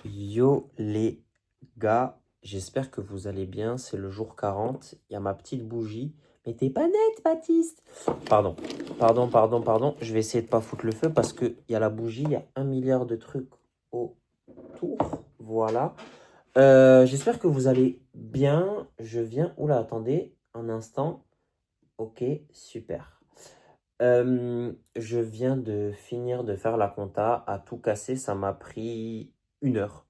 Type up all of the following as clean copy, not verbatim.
Yo les gars, j'espère que vous allez bien, c'est le jour 40, il y a ma petite bougie. Mais t'es pas net, Baptiste! Pardon, pardon, je vais essayer de pas foutre le feu parce qu'il y a la bougie, il y a 1 milliard de trucs autour, voilà. J'espère que vous allez bien, je viens... Oula, attendez, un instant, ok, super. Je viens de finir de faire la compta, à tout casser, ça m'a pris 1 heure.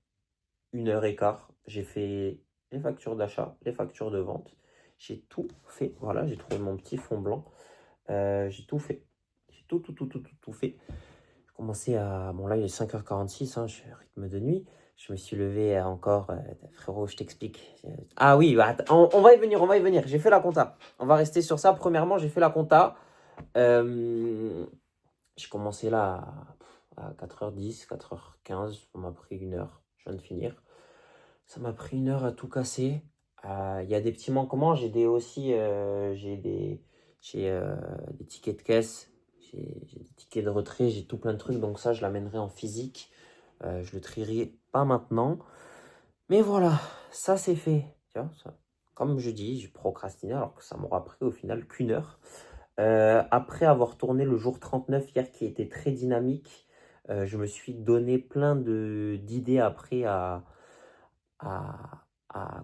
1 heure et quart. J'ai fait les factures d'achat, les factures de vente. J'ai tout fait. Voilà, j'ai trouvé mon petit fond blanc. J'ai tout fait. J'ai tout fait. J'ai commencé à... Bon, là, il est 5h46, hein, je suis au rythme de nuit. Je me suis levé encore... frérot, je t'explique. Ah oui, bah, on va y venir, on va y venir. J'ai fait la compta. On va rester sur ça. Premièrement, j'ai fait la compta. J'ai commencé là à 4h10, 4h15. On m'a pris 1 heure. Je viens de finir. Ça m'a pris 1 heure à tout casser. Il y a des petits manquements. J'ai des aussi, des tickets de caisse, j'ai des tickets de retrait, j'ai tout plein de trucs. Donc ça, je l'amènerai en physique. Je le trierai pas maintenant. Mais voilà, ça c'est fait. Tu vois, ça. Comme je dis, j'ai procrastiné alors que ça m'aura pris au final qu'1 heure. Après avoir tourné le jour 39 hier qui était très dynamique, je me suis donné plein d'idées après à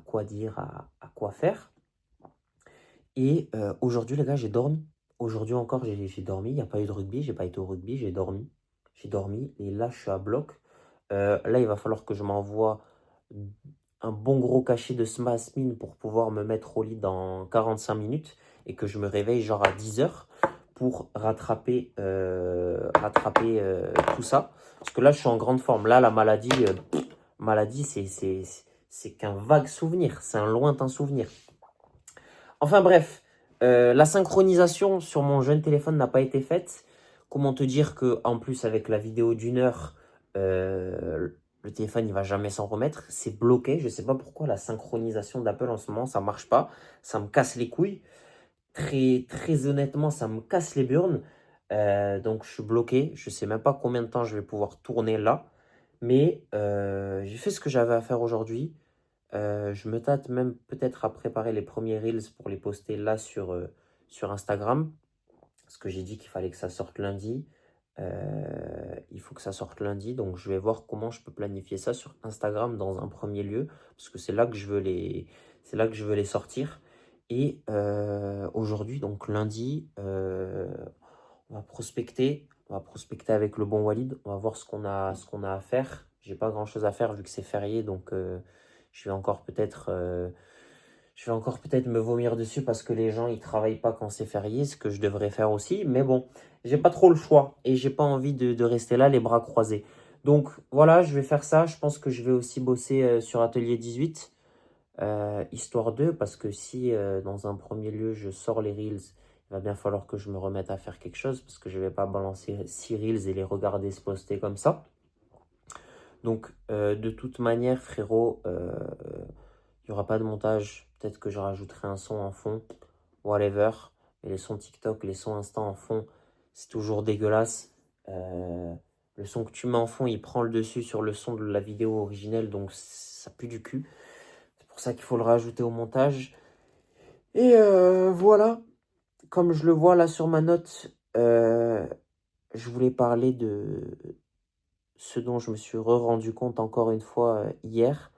quoi dire, à quoi faire. Et aujourd'hui, les gars, j'ai dormi. Aujourd'hui encore, j'ai dormi. Il n'y a pas eu de rugby. J'ai pas été au rugby. J'ai dormi. J'ai dormi. Et là, je suis à bloc. Là, il va falloir que je m'envoie un bon gros cachet de Smasmine pour pouvoir me mettre au lit dans 45 minutes et que je me réveille genre à 10 heures pour rattraper tout ça. Parce que là, je suis en grande forme. Là, la maladie, c'est qu'un vague souvenir. C'est un lointain souvenir. Enfin bref, la synchronisation sur mon jeune téléphone n'a pas été faite. Comment te dire que en plus avec la vidéo d'1 heure, le téléphone il va jamais s'en remettre. C'est bloqué. Je sais pas pourquoi la synchronisation d'Apple en ce moment ça marche pas. Ça me casse les couilles. Très très honnêtement, ça me casse les burnes. Donc je suis bloqué. Je sais même pas combien de temps je vais pouvoir tourner là. Mais j'ai fait ce que j'avais à faire aujourd'hui. Je me tâte même peut-être à préparer les premiers Reels pour les poster là sur Instagram. Parce que j'ai dit qu'il fallait que ça sorte lundi. Il faut que ça sorte lundi. Donc je vais voir comment je peux planifier ça sur Instagram dans un premier lieu. Parce que c'est là que c'est là que je veux les sortir. Et aujourd'hui, donc lundi, on va prospecter. On va prospecter avec le bon Walid. On va voir ce qu'on a à faire. J'ai pas grand-chose à faire vu que c'est férié. Donc je vais encore peut-être me vomir dessus parce que les gens ils travaillent pas quand c'est férié, ce que je devrais faire aussi. Mais bon, j'ai pas trop le choix et j'ai pas envie de rester là les bras croisés. Donc voilà, je vais faire ça. Je pense que je vais aussi bosser sur Atelier 18, histoire d'eux, parce que si dans un premier lieu je sors les Reels, il va bien falloir que je me remette à faire quelque chose parce que je vais pas balancer 6 Reels et les regarder se poster comme ça. Donc, de toute manière, frérot, il n'y aura pas de montage. Peut-être que je rajouterai un son en fond, whatever. Mais les sons TikTok, les sons Insta en fond, c'est toujours dégueulasse. Euh, le son que tu mets en fond, il prend le dessus sur le son de la vidéo originelle, donc ça pue du cul. C'est pour ça qu'il faut le rajouter au montage. Et voilà, comme je le vois là sur ma note, je voulais parler de ce dont je me suis rendu compte encore une fois hier.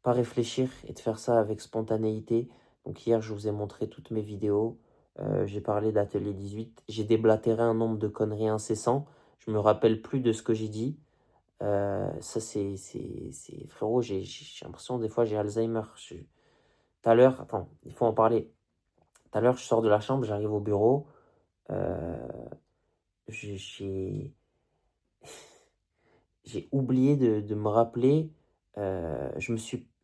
Pas réfléchir et de faire ça avec spontanéité. Donc hier, je vous ai montré toutes mes vidéos. J'ai parlé d'Atelier 18. J'ai déblatéré un nombre de conneries incessants. Je me rappelle plus de ce que j'ai dit. Ça, frérot, j'ai l'impression des fois j'ai Alzheimer. Tout à l'heure, attends, il faut en parler. Tout à l'heure, je sors de la chambre, j'arrive au bureau. Euh, j'ai j'ai oublié de me rappeler.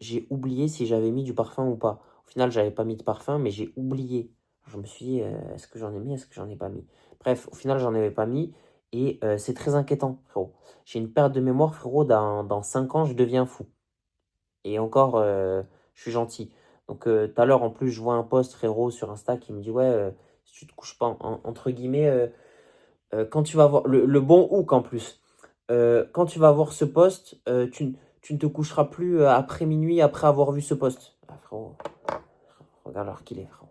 J'ai oublié si j'avais mis du parfum ou pas. Au final, j'avais pas mis de parfum, mais j'ai oublié. Je me suis dit, est-ce que j'en ai mis, est-ce que j'en ai pas mis? Bref, au final, j'en avais pas mis. Et c'est très inquiétant, frérot. J'ai une perte de mémoire, frérot. Dans 5 ans, je deviens fou. Et encore, je suis gentil. Donc, tout à l'heure, en plus, je vois un post, frérot, sur Insta qui me dit, ouais, si tu te couches pas, entre guillemets, quand tu vas voir le bon hook en plus. Quand tu vas voir ce post, tu ne te coucheras plus après minuit après avoir vu ce post. Ah, frérot, regarde l'heure qu'il est, frérot.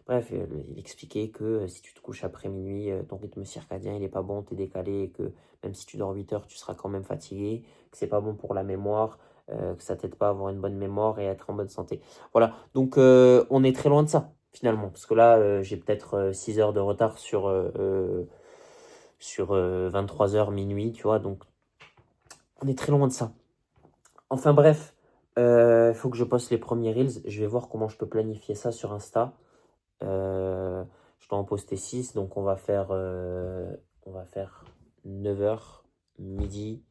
Bref, il expliquait que si tu te couches après minuit, ton rythme circadien, il n'est pas bon, tu es décalé, et que même si tu dors 8 heures, tu seras quand même fatigué, que c'est pas bon pour la mémoire, que ça t'aide pas à avoir une bonne mémoire et à être en bonne santé. Voilà, donc on est très loin de ça, finalement, parce que là, j'ai peut-être 6 heures de retard sur 23 heures, minuit, tu vois, donc on est très loin de ça. Enfin bref, il faut que je poste les premiers Reels, je vais voir comment je peux planifier ça sur Insta. Je dois en poster 6, donc on va faire 9 heures midi.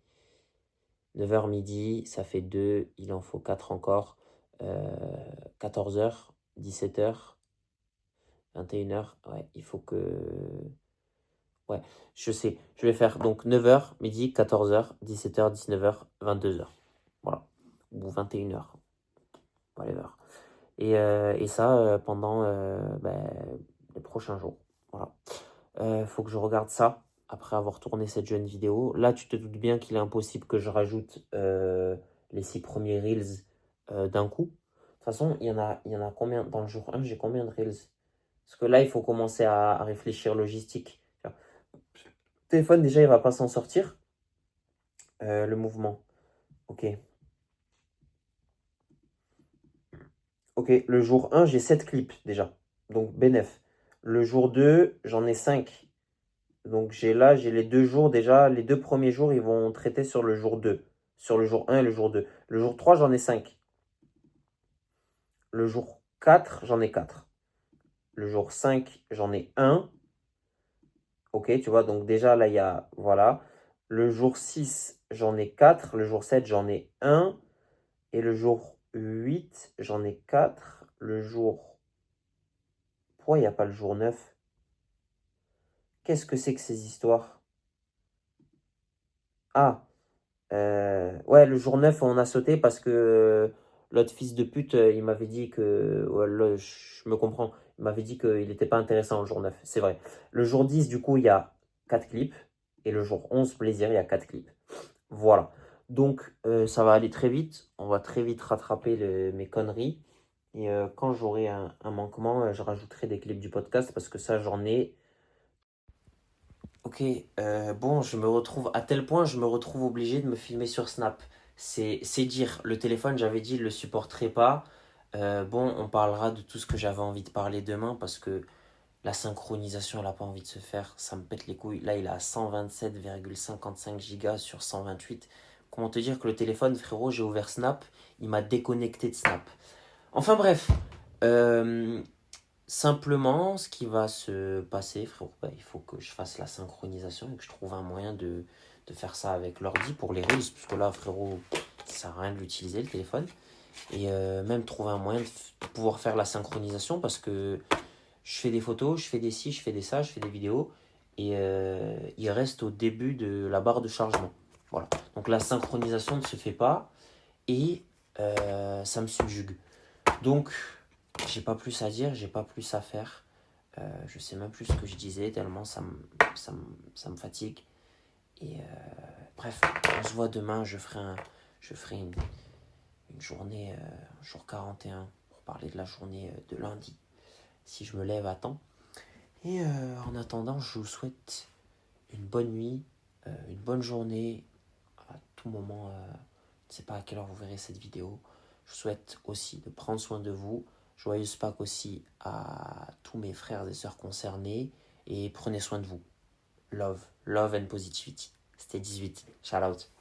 9 heures midi, ça fait 2, il en faut 4 encore. 14 heures, 17 heures, 21 heures. Ouais, il faut que... Ouais, je sais. Je vais faire donc 9 heures midi, 14 heures, 17 heures, 19 heures, 22 heures. Voilà. Ou 21 heures. Whatever. Et ça pendant les prochains jours. Voilà. Faut que je regarde ça après avoir tourné cette jeune vidéo. Là, tu te doutes bien qu'il est impossible que je rajoute les 6 premiers Reels d'un coup. De toute façon, il y en a combien? Dans le jour 1, j'ai combien de Reels? Parce que là, il faut commencer à réfléchir logistique. Le téléphone, déjà, il va pas s'en sortir. Le mouvement. Ok. Ok, le jour 1, j'ai 7 clips déjà. Donc, bénef. Le jour 2, j'en ai 5. Donc j'ai les 2 jours déjà, les 2 premiers jours, ils vont traiter sur le jour 2. Sur le jour 1 et le jour 2. Le jour 3, j'en ai 5. Le jour 4, j'en ai 4. Le jour 5, j'en ai 1. Ok, tu vois, donc déjà là, il y a... Voilà. Le jour 6, j'en ai 4. Le jour 7, j'en ai 1. Et le jour 8, j'en ai 4. Le jour... Pourquoi il n'y a pas le jour 9? Qu'est-ce que c'est que ces histoires? Ah, ouais, le jour 9 on a sauté parce que l'autre fils de pute, il m'avait dit que... Ouais, là, je me comprends. Il m'avait dit qu'il n'était pas intéressant le jour 9, c'est vrai. Le jour 10, du coup, il y a 4 clips. Et le jour 11, plaisir, il y a 4 clips. Voilà. Donc, ça va aller très vite. On va très vite rattraper mes conneries. Et quand j'aurai un manquement, je rajouterai des clips du podcast parce que ça, j'en ai. Ok, bon, à tel point, je me retrouve obligé de me filmer sur Snap. C'est dire, le téléphone, j'avais dit, il le supporterait pas. Bon, on parlera de tout ce que j'avais envie de parler demain parce que la synchronisation, elle n'a pas envie de se faire. Ça me pète les couilles. Là, il a 127,55 gigas sur 128. Comment te dire que le téléphone, frérot, j'ai ouvert Snap, il m'a déconnecté de Snap. Enfin bref, euh, simplement, ce qui va se passer, frérot, il faut que je fasse la synchronisation et que je trouve un moyen de faire ça avec l'ordi pour les Reels, parce que là, frérot, ça sert à rien de l'utiliser, le téléphone. Et même trouver un moyen de pouvoir faire la synchronisation, parce que je fais des photos, je fais des ci, je fais des ça, je fais des vidéos, et il reste au début de la barre de chargement. Voilà. Donc la synchronisation ne se fait pas, et ça me subjugue. Donc, j'ai pas plus à dire, j'ai pas plus à faire. Je sais même plus ce que je disais, tellement ça me fatigue. Et bref, on se voit demain. Je ferai une journée, jour 41, pour parler de la journée de lundi, si je me lève à temps. Et en attendant, je vous souhaite une bonne nuit, une bonne journée. À tout moment, je ne sais pas à quelle heure vous verrez cette vidéo. Je vous souhaite aussi de prendre soin de vous. Joyeuse Pâques aussi à tous mes frères et sœurs concernés. Et prenez soin de vous. Love and positivity. C'était 18. Shout out.